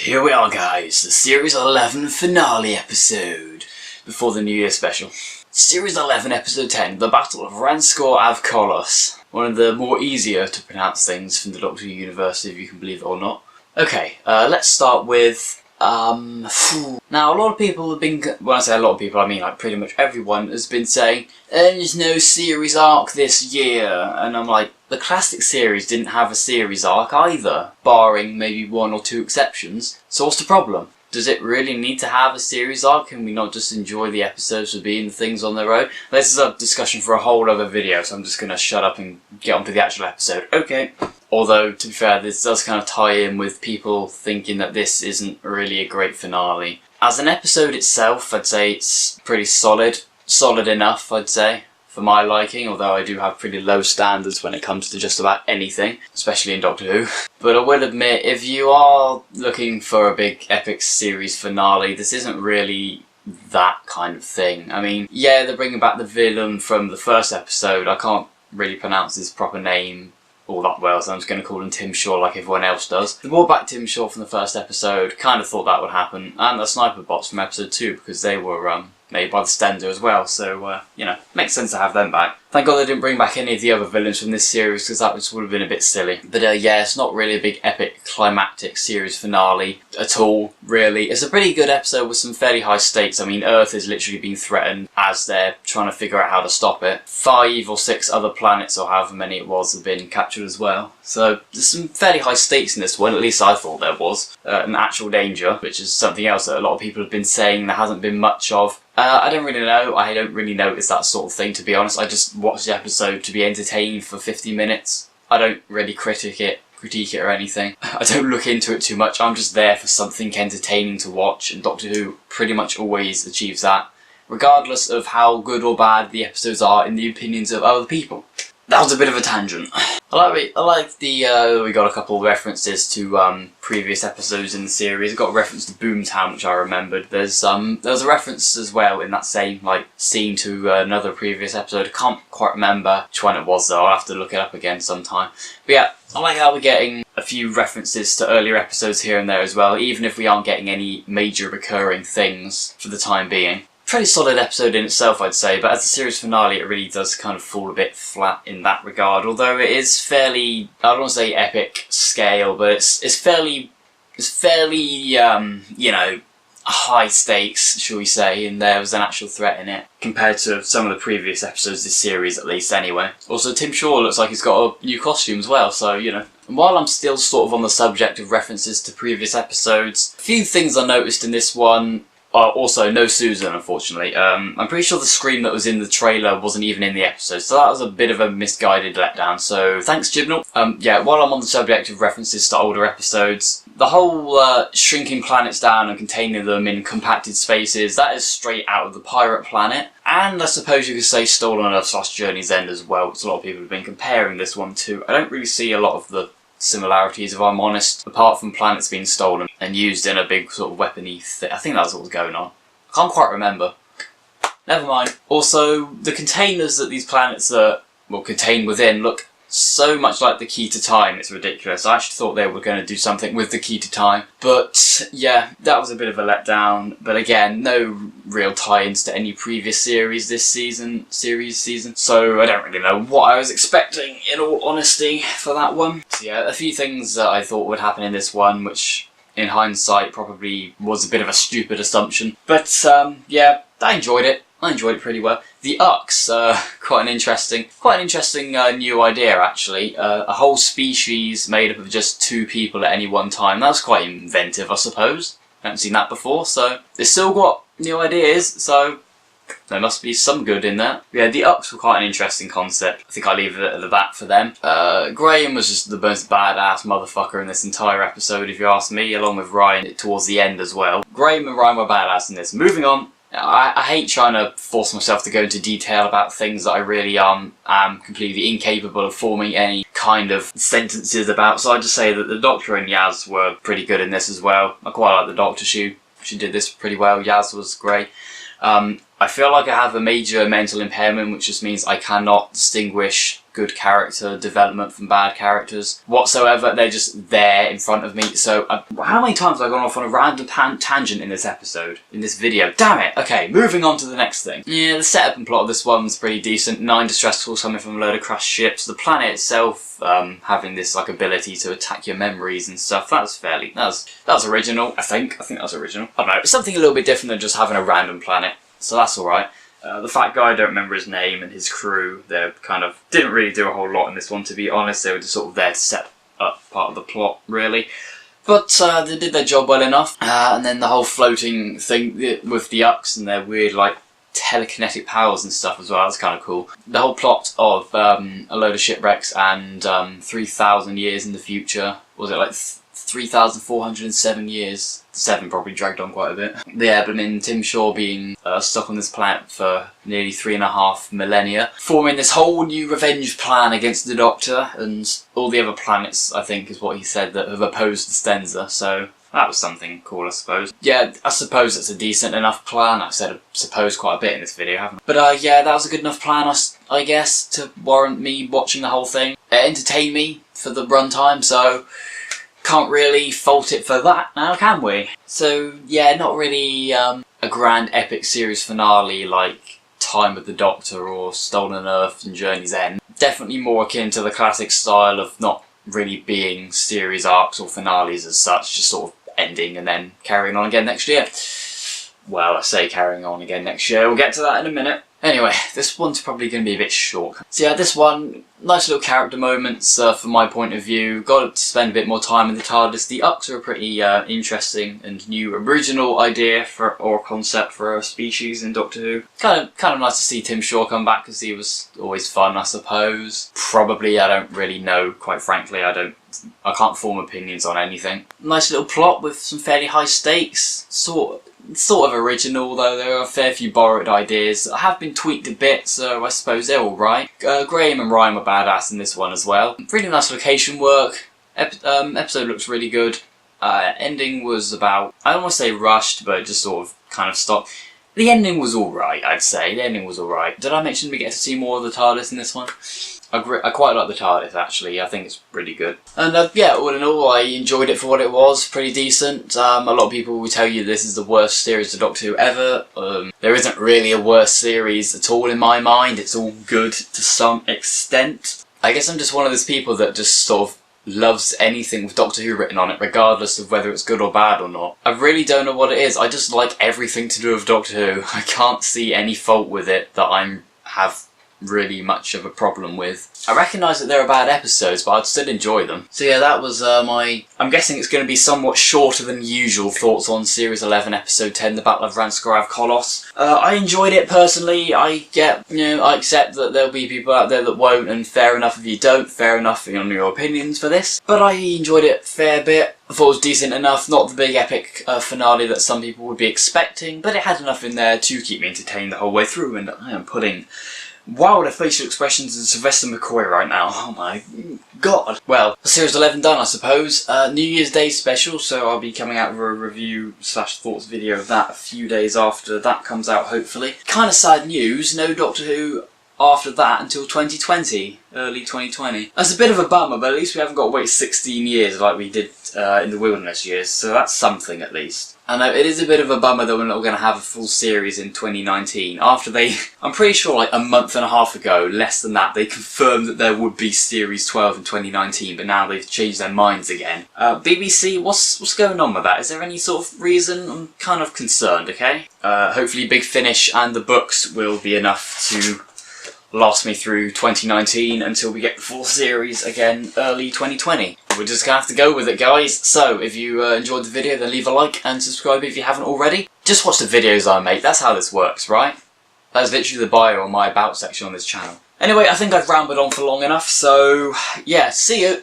Here we are, guys, the Series 11 finale episode before the New Year special. Series 11, Episode 10, The Battle of Ranskoor of Kolos. One of the more easier to pronounce things from the Doctor Who universe, if you can believe it or not. Okay, let's start with... Now, a lot of people have been... When I say a lot of people, I mean like pretty much everyone has been saying, there's no series arc this year. And I'm like, the classic series didn't have a series arc either, barring maybe one or two exceptions. So what's the problem? Does it really need to have a series arc? Can we not just enjoy the episodes for being things on their own? This is a discussion for a whole other video, so I'm just going to shut up and get on to the actual episode. Okay. Although, to be fair, this does kind of tie in with people thinking that this isn't really a great finale. As an episode itself, I'd say it's pretty solid. Solid enough, I'd say, for my liking, although I do have pretty low standards when it comes to just about anything, especially in Doctor Who. But I will admit, if you are looking for a big epic series finale, this isn't really that kind of thing. I mean, yeah, they're bringing back the villain from the first episode. I can't really pronounce his proper name all that well, so I'm just going to call him Tim Shaw like everyone else does. They brought back Tim Shaw from the first episode, kind of thought that would happen, and the sniper bots from episode 2, because they were made by the Stender as well, so, you know, makes sense to have them back. Thank God they didn't bring back any of the other villains from this series, because that would have been a bit silly. But yeah, it's not really a big epic climactic series finale at all, really. It's a pretty good episode with some fairly high stakes. I mean, Earth is literally being threatened as they're trying to figure out how to stop it. 5 or 6 other planets, or however many it was, have been captured as well. So there's some fairly high stakes in this one, at least I thought there was. An actual danger, which is something else that a lot of people have been saying there hasn't been much of. I don't really know. I don't really notice that sort of thing, to be honest. I just watch the episode to be entertained for 50 minutes. I don't really critique it or anything. I don't look into it too much. I'm just there for something entertaining to watch, and Doctor Who pretty much always achieves that, regardless of how good or bad the episodes are in the opinions of other people. That was a bit of a tangent. I like the, we got a couple of references to previous episodes in the series. I got a reference to Boomtown, which I remembered. There was a reference as well in that same scene to another previous episode. I can't quite remember which one it was though. I'll have to look it up again sometime. But yeah, I like how we're getting a few references to earlier episodes here and there as well, even if we aren't getting any major recurring things for the time being. Pretty solid episode in itself, I'd say, but as a series finale, it really does kind of fall a bit flat in that regard. Although it is fairly, I don't want to say epic scale, but it's fairly, you know, high stakes, shall we say, and there was an actual threat in it, compared to some of the previous episodes of this series, at least, anyway. Also, Tim Shaw looks like he's got a new costume as well, so, you know. And while I'm still sort of on the subject of references to previous episodes, a few things I noticed in this one. Also, no Susan, unfortunately. I'm pretty sure the scream that was in the trailer wasn't even in the episode, so that was a bit of a misguided letdown, so thanks, Gibnall. Yeah, while I'm on the subject of references to older episodes, the whole shrinking planets down and containing them in compacted spaces, that is straight out of the Pirate Planet. And I suppose you could say Stolen Earth / Journey's End as well, which a lot of people have been comparing this one to. I don't really see a lot of the similarities, if I'm honest, apart from planets being stolen and used in a big sort of weapony thing. I think that's what was going on. I can't quite remember. Never mind. Also, the containers that these planets are, well, contained within look so much like the Key to Time, it's ridiculous. I actually thought they were going to do something with the Key to Time. But yeah, that was a bit of a letdown. But again, no real tie-ins to any previous series this season. So I don't really know what I was expecting, in all honesty, for that one. So yeah, a few things that I thought would happen in this one, which in hindsight probably was a bit of a stupid assumption. But yeah, I enjoyed it. I enjoyed it pretty well. The Ux, quite an interesting new idea actually. A whole species made up of just 2 people at any one time. That was quite inventive, I suppose. I haven't seen that before, so they've still got new ideas, so there must be some good in that. Yeah, the Ux were quite an interesting concept. I think I'll leave it at that for them. Graham was just the most badass motherfucker in this entire episode, if you ask me, along with Ryan towards the end as well. Graham and Ryan were badass in this. Moving on. I hate trying to force myself to go into detail about things that I really am completely incapable of forming any kind of sentences about, so I just say that the Doctor and Yaz were pretty good in this as well. I quite like the Doctor, she did this pretty well. Yaz was great. I feel like I have a major mental impairment, which just means I cannot distinguish good character development from bad characters whatsoever. They're just there in front of me. So how many times have I gone off on a random tangent in this episode, in this video? Damn it! Okay, moving on to the next thing. Yeah, the setup and plot of this one's pretty decent. 9 distress calls coming from a load of crashed ships. The planet itself having this like ability to attack your memories and stuff. That's original. I think that's original. I don't know. It's something a little bit different than just having a random planet. So that's alright. The fat guy, I don't remember his name, and his crew, they kind of didn't really do a whole lot in this one, to be honest. They were just sort of there to set up part of the plot, really. But they did their job well enough. And then the whole floating thing with the Uks and their weird, like, telekinetic powers and stuff as well, that's kind of cool. The whole plot of a load of shipwrecks and 3,000 years in the future, was it like 3,407 years? 7 probably dragged on quite a bit. Yeah, but in Tim Shaw being stuck on this planet for nearly 3.5 millennia, forming this whole new revenge plan against the Doctor and all the other planets, I think is what he said, that have opposed the Stenza, so that was something cool, I suppose. Yeah, I suppose it's a decent enough plan. I've said I suppose quite a bit in this video, haven't I? But yeah, that was a good enough plan, I guess, to warrant me watching the whole thing. It entertained me for the runtime, so can't really fault it for that now, can we? So yeah, not really a grand epic series finale like Time with the Doctor or Stolen Earth and Journey's End. Definitely more akin to the classic style of not really being series arcs or finales as such, just sort of ending and then carrying on again next year. Well, I say carrying on again next year, we'll get to that in a minute. Anyway, this one's probably going to be a bit short. So yeah, this one, nice little character moments from my point of view. Got to spend a bit more time in the TARDIS. The Uks are a pretty interesting and new original idea or concept for a species in Doctor Who. Kind of nice to see Tim Shaw come back because he was always fun, I suppose. Probably, I don't really know, quite frankly. I can't form opinions on anything. Nice little plot with some fairly high stakes. Sort of original, though there are a fair few borrowed ideas that have been tweaked a bit, so I suppose they're alright. Graham and Ryan were badass in this one as well. Really nice location work. Episode looks really good. Ending was about, I don't want to say rushed, but just sort of kind of stopped. The ending was alright, I'd say. The ending was alright. Did I mention we get to see more of the TARDIS in this one? I quite like the TARDIS, actually. I think it's pretty good. And yeah, all in all, I enjoyed it for what it was. Pretty decent. A lot of people will tell you this is the worst series of Doctor Who ever. There isn't really a worse series at all in my mind. It's all good to some extent. I guess I'm just one of those people that just sort of loves anything with Doctor Who written on it, regardless of whether it's good or bad or not. I really don't know what it is. I just like everything to do with Doctor Who. I can't see any fault with it that I have really much of a problem with. I recognise that there are bad episodes, but I'd still enjoy them. So yeah, that was I'm guessing it's going to be somewhat shorter than usual thoughts on Series 11, Episode 10, The Battle of Ranskoor Kolos. I enjoyed it personally. I accept that there'll be people out there that won't, and fair enough if you don't, fair enough on your opinions for this. But I enjoyed it a fair bit. I thought it was decent enough, not the big epic finale that some people would be expecting, but it had enough in there to keep me entertained the whole way through, and I am putting wilder facial expressions than Sylvester McCoy right now. Oh my god. Well, Series 11 done, I suppose. New Year's Day special, so I'll be coming out with a review / thoughts video of that a few days after that comes out, hopefully. Kind of sad news, no Doctor Who after that until 2020, early 2020. That's a bit of a bummer, but at least we haven't got to wait 16 years like we did in the Wilderness years, so that's something at least. I know it is a bit of a bummer that we're not going to have a full series in 2019. After I'm pretty sure like a month and a half ago, less than that, they confirmed that there would be Series 12 in 2019, but now they've changed their minds again. BBC, what's going on with that? Is there any sort of reason? I'm kind of concerned, okay? Hopefully Big Finish and the books will be enough to last me through 2019 until we get the full series again early 2020. We're just gonna have to go with it, guys. So if you enjoyed the video, then leave a like and subscribe if you haven't already. Just watch the videos I make, that's how this works, right? That's literally the bio on my about section on this channel. Anyway, I think I've rambled on for long enough, so yeah, see you.